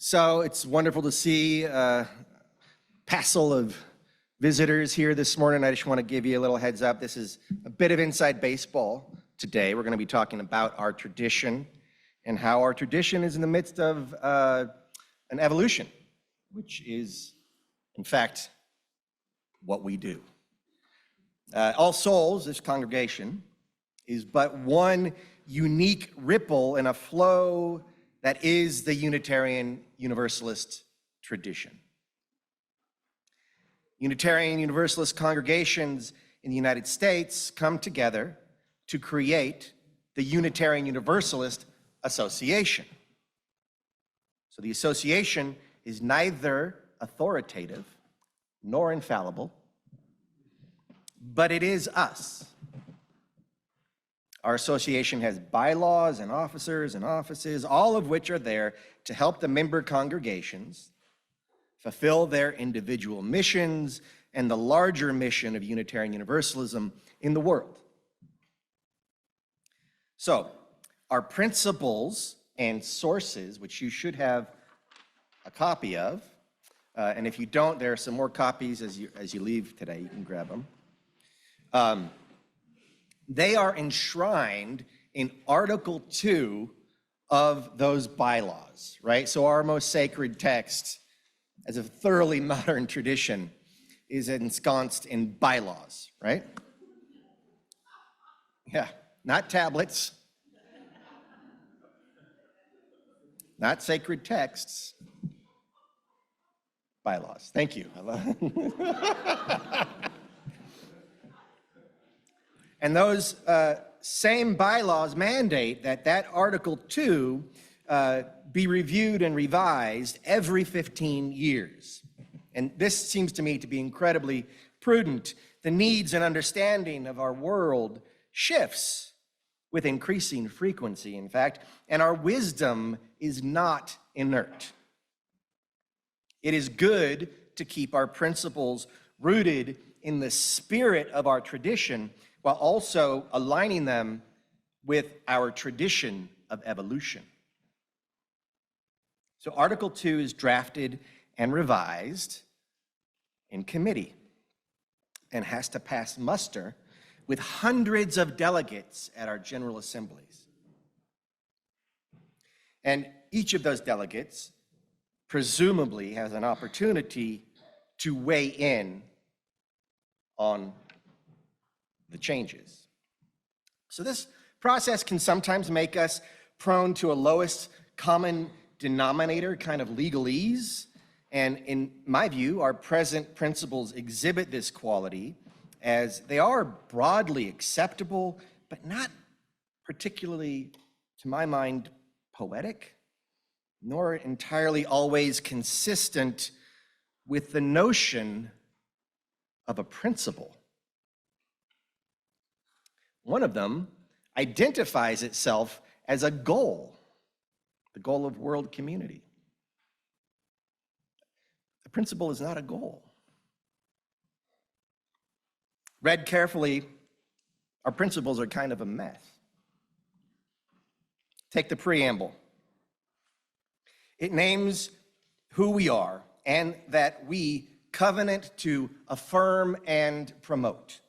So it's wonderful to see a passel of visitors here this morning. I just want to give you a little heads up. This is a bit of inside baseball today. We're going to be talking about our tradition and how our tradition is in the midst of an evolution, which is, in fact, what we do. All Souls, this congregation, is but one unique ripple in a flow that is the Unitarian Universalist tradition. Unitarian Universalist congregations in the United States come together to create the Unitarian Universalist Association. So the association is neither authoritative nor infallible, but it is us. Our association has bylaws and officers and offices, all of which are there to help the member congregations fulfill their individual missions and the larger mission of Unitarian Universalism in the world. So, our principles and sources, which you should have a copy of, and if you don't, there are some more copies as you leave today. You can grab them. They are enshrined in Article 2 of those bylaws, right? So our most sacred text, as a thoroughly modern tradition, is ensconced in bylaws, right? Yeah, not tablets, not sacred texts, bylaws. Thank you. And those same bylaws mandate that Article 2 be reviewed and revised every 15 years. And this seems to me to be incredibly prudent. The needs and understanding of our world shifts with increasing frequency, in fact, and our wisdom is not inert. It is good to keep our principles rooted in the spirit of our tradition, while also aligning them with our tradition of evolution. So Article 2 is drafted and revised in committee and has to pass muster with hundreds of delegates at our General Assemblies. And each of those delegates presumably has an opportunity to weigh in on the changes. So this process can sometimes make us prone to a lowest common denominator kind of legalese. And in my view, our present principles exhibit this quality as they are broadly acceptable, but not particularly, to my mind, poetic, nor entirely always consistent with the notion of a principle. One of them identifies itself as a goal, the goal of world community. The principle is not a goal. Read carefully, our principles are kind of a mess. Take the preamble. It names who we are and that we covenant to affirm and promote.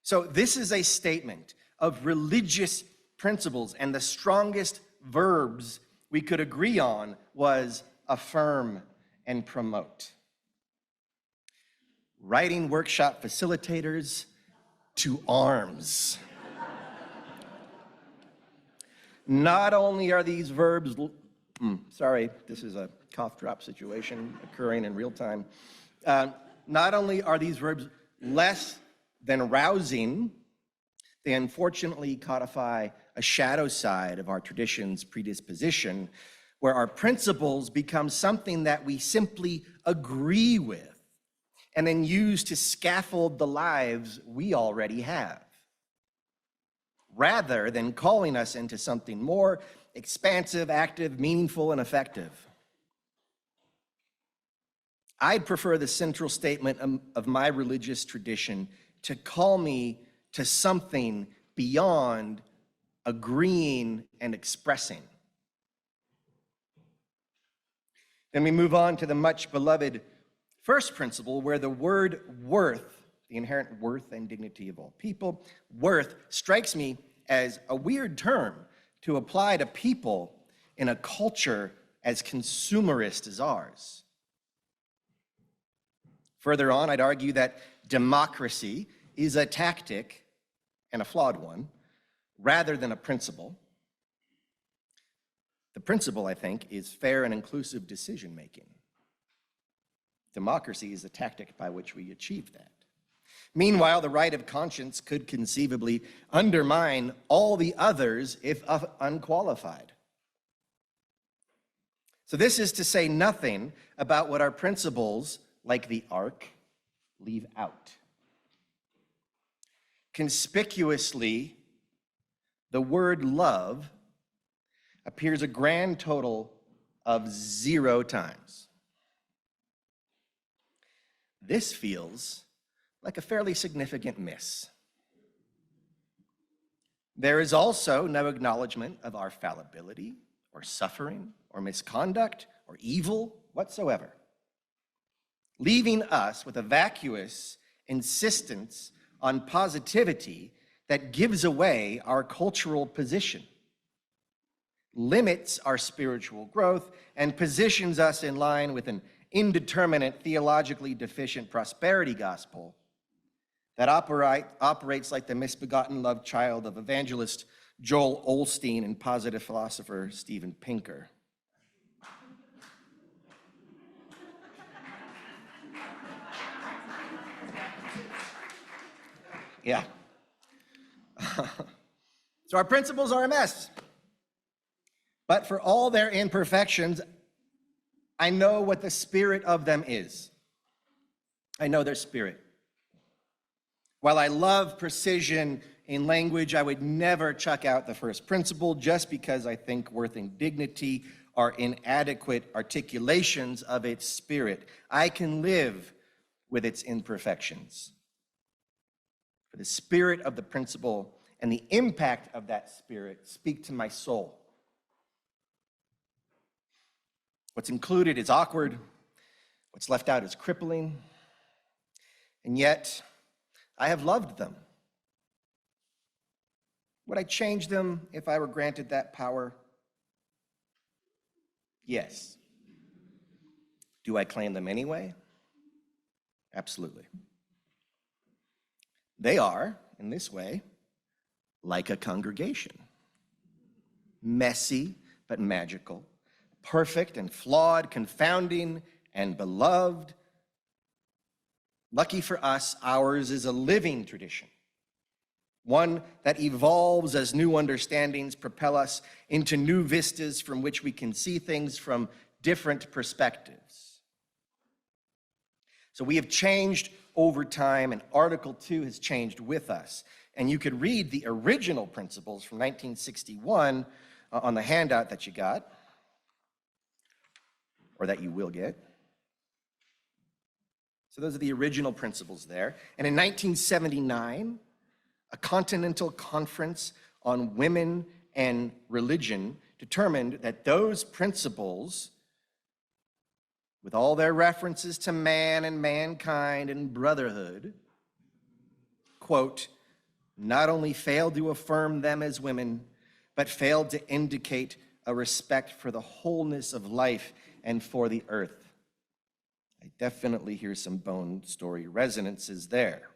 So this is a statement of religious principles, and the strongest verbs we could agree on was affirm and promote. Writing workshop facilitators to arms. Not only are these verbs, sorry, this is a cough drop situation occurring in real time. Not only are these verbs less than rousing, they unfortunately codify a shadow side of our tradition's predisposition, where our principles become something that we simply agree with and then use to scaffold the lives we already have, rather than calling us into something more expansive, active, meaningful, and effective. I'd prefer the central statement of my religious tradition to call me to something beyond agreeing and expressing. Then we move on to the much beloved first principle, where the word worth, the inherent worth and dignity of all people, worth strikes me as a weird term to apply to people in a culture as consumerist as ours. Further on, I'd argue that democracy is a tactic, and a flawed one, rather than a principle. The principle, I think, is fair and inclusive decision-making. Democracy is a tactic by which we achieve that. Meanwhile, the right of conscience could conceivably undermine all the others if unqualified. So this is to say nothing about what our principles, like the ark, leave out. Conspicuously, the word love appears a grand total of 0 times. This feels like a fairly significant miss. There is also no acknowledgement of our fallibility or suffering or misconduct or evil whatsoever, leaving us with a vacuous insistence on positivity that gives away our cultural position, limits our spiritual growth, and positions us in line with an indeterminate, theologically deficient prosperity gospel that operates like the misbegotten love child of evangelist Joel Osteen and positive philosopher Steven Pinker. Yeah. So our principles are a mess. But for all their imperfections, I know what the spirit of them is. I know their spirit. While I love precision in language, I would never chuck out the first principle just because I think worth and dignity are inadequate articulations of its spirit. I can live with its imperfections. For the spirit of the principle and the impact of that spirit speak to my soul. What's included is awkward, what's left out is crippling, and yet I have loved them. Would I change them if I were granted that power? Yes. Do I claim them anyway? Absolutely. They are, in this way, like a congregation. Messy but magical, perfect and flawed, confounding and beloved. Lucky for us, ours is a living tradition, one that evolves as new understandings propel us into new vistas from which we can see things from different perspectives. So we have changed over time, and Article 2 has changed with us. And you could read the original principles from 1961 on the handout that you got, or that you will get. So those are the original principles there. And in 1979, a Continental Conference on Women and Religion determined that those principles, with all their references to man and mankind and brotherhood, quote, not only failed to affirm them as women, but failed to indicate a respect for the wholeness of life and for the earth. I definitely hear some bone story resonances there.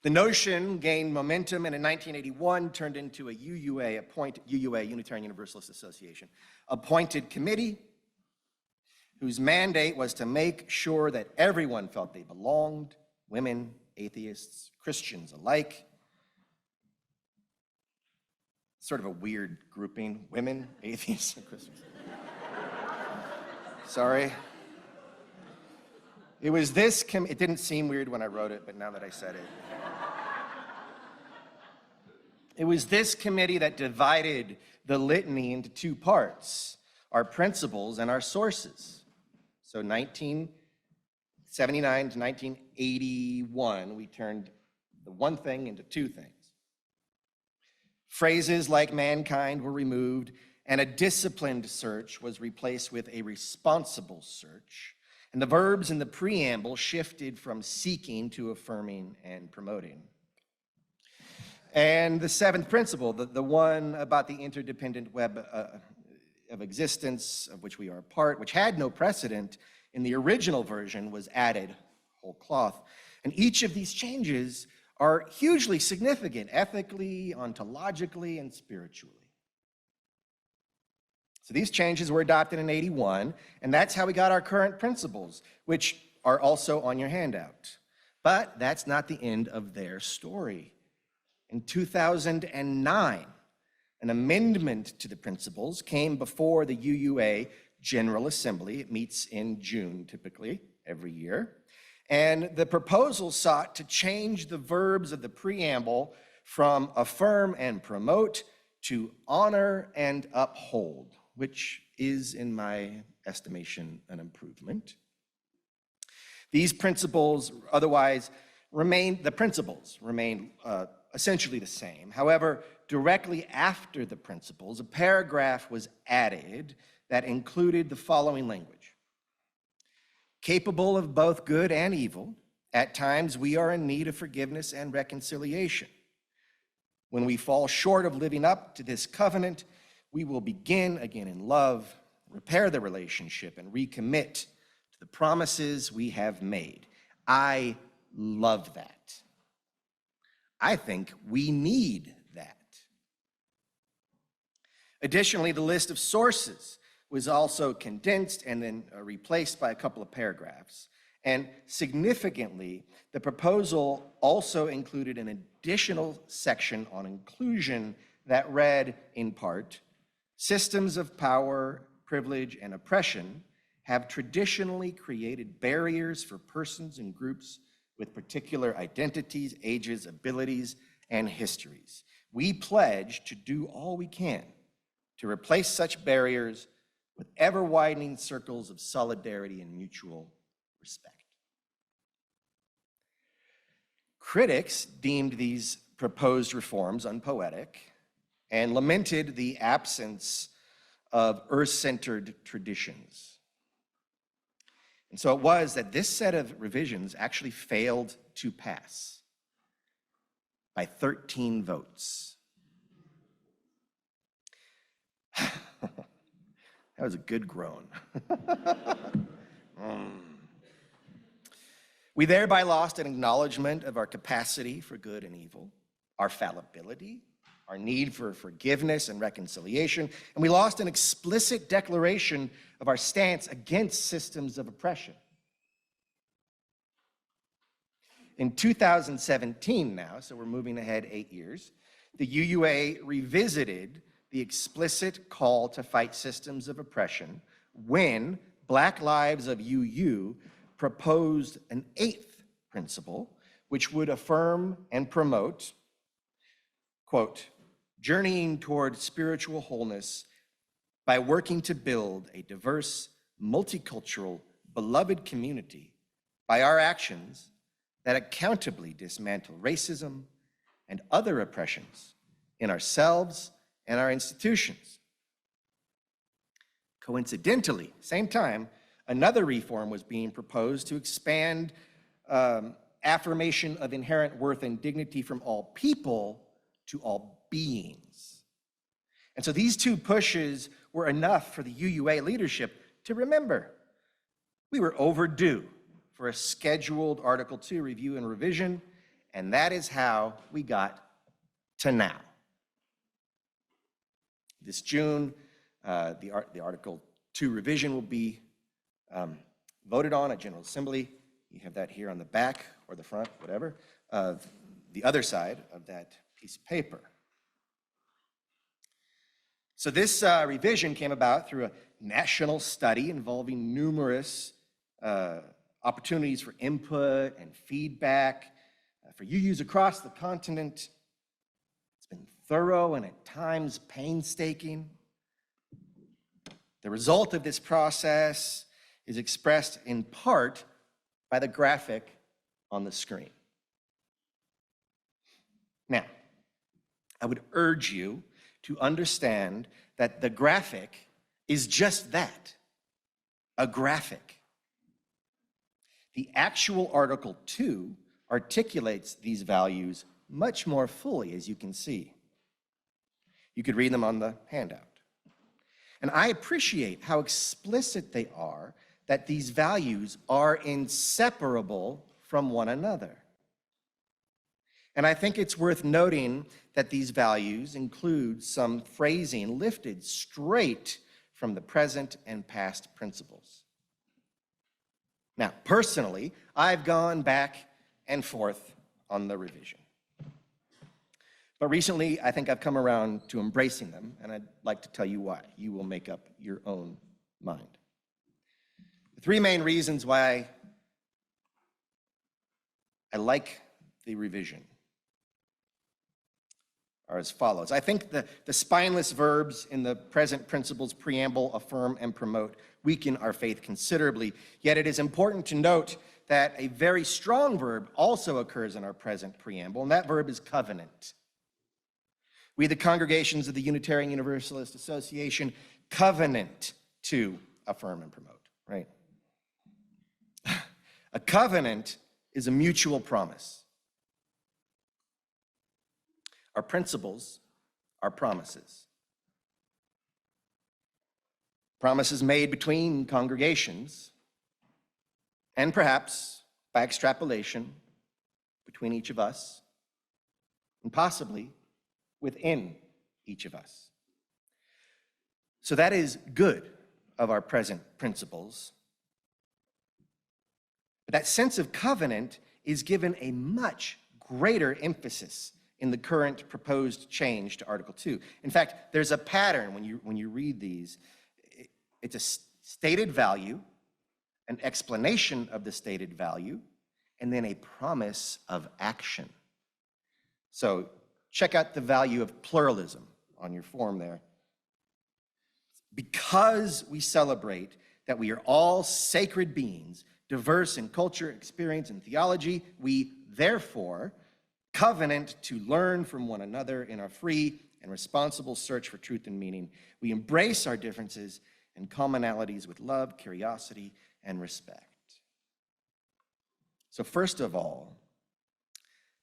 The notion gained momentum and in 1981 turned into a UUA, Unitarian Universalist Association, appointed committee whose mandate was to make sure that everyone felt they belonged, women, atheists, Christians alike. Sort of a weird grouping, women, atheists, and Christians. Sorry. It was this, it didn't seem weird when I wrote it, but now that I said it. It was this committee that divided the litany into 2 parts, our principles and our sources. So 1979 to 1981, we turned the one thing into 2 things. Phrases like mankind were removed, and a disciplined search was replaced with a responsible search. And the verbs in the preamble shifted from seeking to affirming and promoting. And the seventh principle, the one about the interdependent web of existence of which we are a part, which had no precedent in the original version, was added whole cloth. And each of these changes are hugely significant ethically, ontologically, and spiritually. So these changes were adopted in 81, and that's how we got our current principles, which are also on your handout. But that's not the end of their story. In 2009, an amendment to the principles came before the UUA General Assembly. It meets in June, typically, every year. And the proposal sought to change the verbs of the preamble from affirm and promote to honor and uphold, which is, in my estimation, an improvement. These principles otherwise remain essentially the same. However, directly after the principles, a paragraph was added that included the following language. Capable of both good and evil, at times we are in need of forgiveness and reconciliation. When we fall short of living up to this covenant, we will begin again in love, repair the relationship, and recommit to the promises we have made. I love that. I think we need that. Additionally, the list of sources was also condensed and then replaced by a couple of paragraphs. And significantly, the proposal also included an additional section on inclusion that read, in part, systems of power, privilege, and oppression have traditionally created barriers for persons and groups with particular identities, ages, abilities, and histories. We pledge to do all we can to replace such barriers with ever-widening circles of solidarity and mutual respect. Critics deemed these proposed reforms unpoetic and lamented the absence of earth-centered traditions. And so it was that this set of revisions actually failed to pass by 13 votes. That was a good groan. We thereby lost an acknowledgement of our capacity for good and evil, our fallibility, our need for forgiveness and reconciliation, and we lost an explicit declaration of our stance against systems of oppression. In 2017 now, so we're moving ahead 8 years, the UUA revisited the explicit call to fight systems of oppression when Black Lives of UU proposed an 8th principle, which would affirm and promote, quote, journeying toward spiritual wholeness by working to build a diverse, multicultural, beloved community by our actions that accountably dismantle racism and other oppressions in ourselves and our institutions. Coincidentally, same time, another reform was being proposed to expand affirmation of inherent worth and dignity from all people to all beings. And so these two pushes were enough for the UUA leadership to remember we were overdue for a scheduled Article 2 review and revision, and that is how we got to now. This June, the Article 2 revision will be voted on at General Assembly. You have that here on the back or the front, whatever, of the other side of that piece of paper. So this revision came about through a national study involving numerous opportunities for input and feedback for UUs across the continent. It's been thorough and at times painstaking. The result of this process is expressed in part by the graphic on the screen. Now, I would urge you to understand that the graphic is just that, a graphic. The actual Article 2 articulates these values much more fully, as you can see. You could read them on the handout. And I appreciate how explicit they are that these values are inseparable from one another. And I think it's worth noting that these values include some phrasing lifted straight from the present and past principles. Now, personally, I've gone back and forth on the revision. But recently, I think I've come around to embracing them, and I'd like to tell you why. You will make up your own mind. The three main reasons why I like the revision are as follows. I think the spineless verbs in the present principles preamble, affirm, and promote weaken our faith considerably. Yet it is important to note that a very strong verb also occurs in our present preamble, and that verb is covenant. We, the congregations of the Unitarian Universalist Association, covenant to affirm and promote, right? A covenant is a mutual promise. Our principles are promises. Promises made between congregations, and perhaps, by extrapolation, between each of us, and possibly within each of us. So that is good of our present principles. But that sense of covenant is given a much greater emphasis in the current proposed change to Article 2. In fact, there's a pattern when you read these. It's a stated value, an explanation of the stated value, and then a promise of action. So check out the value of pluralism on your form there. Because we celebrate that we are all sacred beings, diverse in culture, experience, and theology, we therefore covenant to learn from one another in our free and responsible search for truth and meaning. We embrace our differences and commonalities with love, curiosity, and respect. So first of all,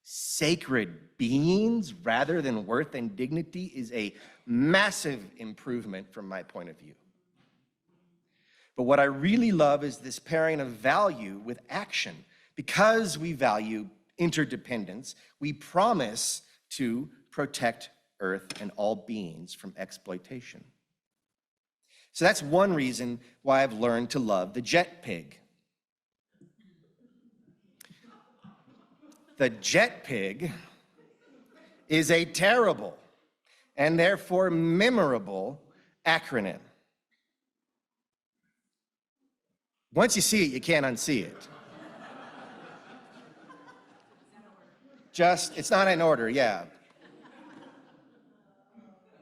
sacred beings rather than worth and dignity is a massive improvement from my point of view. But what I really love is this pairing of value with action. Because we value interdependence, we promise to protect Earth and all beings from exploitation. So that's one reason why I've learned to love the jet pig. The jet pig is a terrible and therefore memorable acronym. Once you see it, you can't unsee it. It's not in order, yeah.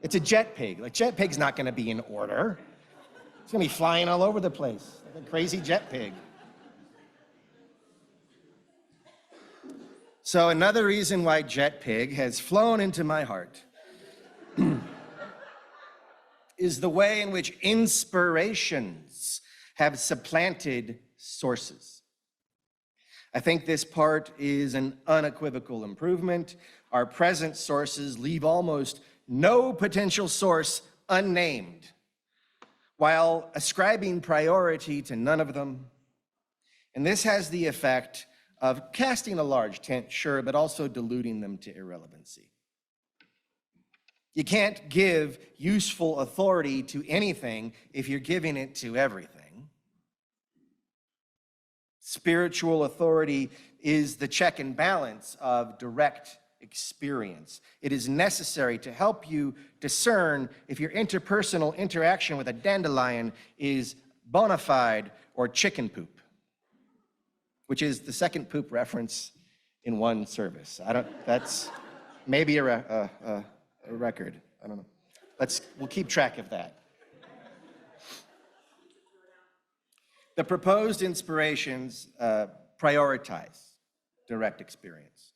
It's a jet pig. Like, jet pig's not gonna be in order. It's gonna be flying all over the place, like a crazy jet pig. So another reason why jet pig has flown into my heart is the way in which inspirations have supplanted sources. I think this part is an unequivocal improvement. Our present sources leave almost no potential source unnamed, while ascribing priority to none of them. And this has the effect of casting a large tent, sure, but also diluting them to irrelevancy. You can't give useful authority to anything if you're giving it to everything. Spiritual authority is the check and balance of direct experience. It is necessary to help you discern if your interpersonal interaction with a dandelion is bona fide or chicken poop, which is the second poop reference in one service. That's maybe a record. I don't know. We'll keep track of that. The proposed inspirations prioritize direct experience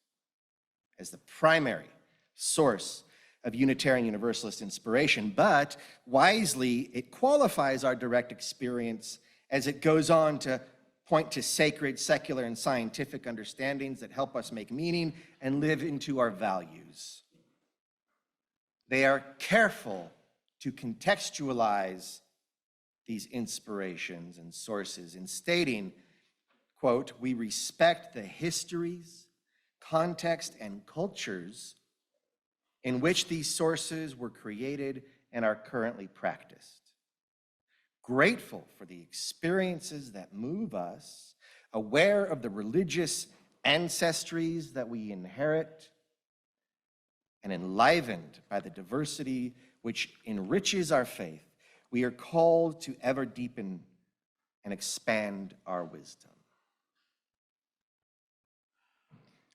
as the primary source of Unitarian Universalist inspiration, but wisely it qualifies our direct experience as it goes on to point to sacred, secular, and scientific understandings that help us make meaning and live into our values. They are careful to contextualize these inspirations and sources in stating, quote, "We respect the histories, context, and cultures in which these sources were created and are currently practiced. Grateful for the experiences that move us, aware of the religious ancestries that we inherit, and enlivened by the diversity which enriches our faith, we are called to ever deepen and expand our wisdom."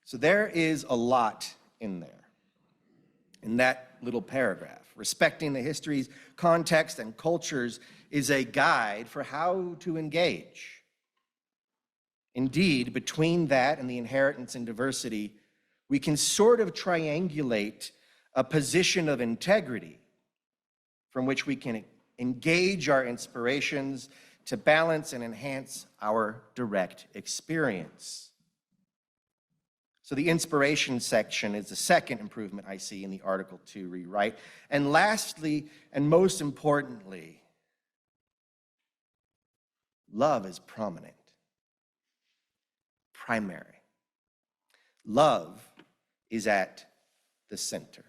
So there is a lot in there, in that little paragraph. Respecting the histories, context, and cultures is a guide for how to engage. Indeed, between that and the inheritance and diversity, we can sort of triangulate a position of integrity from which we can engage our inspirations to balance and enhance our direct experience. So the inspiration section is the second improvement I see in the Article 2 rewrite. And lastly, and most importantly, love is prominent, primary. Love is at the center.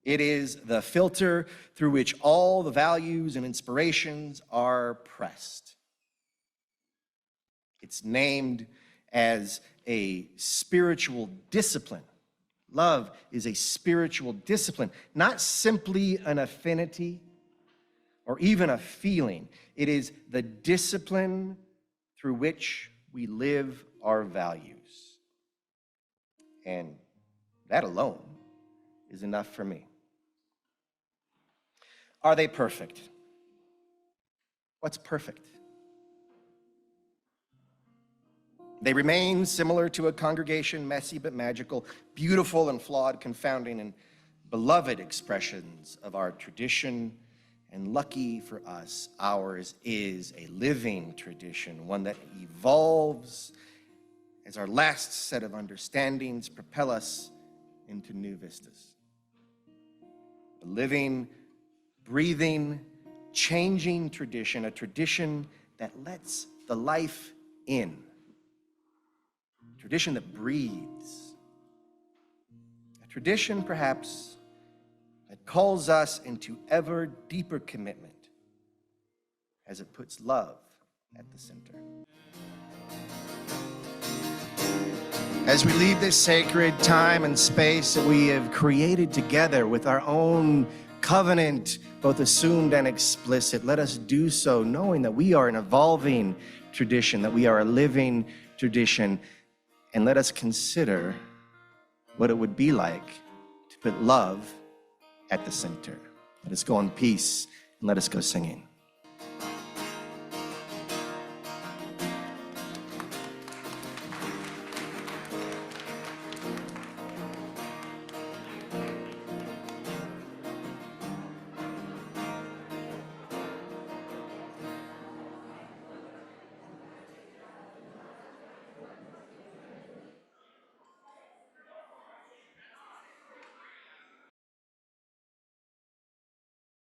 It is the filter through which all the values and inspirations are pressed. It's named as a spiritual discipline. Love is a spiritual discipline, not simply an affinity or even a feeling. It is the discipline through which we live our values. And that alone is enough for me. Are they perfect? What's perfect? They remain similar to a congregation, messy but magical, beautiful and flawed, confounding and beloved expressions of our tradition. And lucky for us, ours is a living tradition, one that evolves as our last set of understandings propel us into new vistas. A living, breathing, changing tradition, a tradition that lets the life in. A tradition that breathes. A tradition, perhaps, that calls us into ever deeper commitment as it puts love at the center. As we leave this sacred time and space that we have created together with our own covenant, both assumed and explicit, let us do so knowing that we are an evolving tradition, that we are a living tradition, and let us consider what it would be like to put love at the center. Let us go in peace and let us go singing.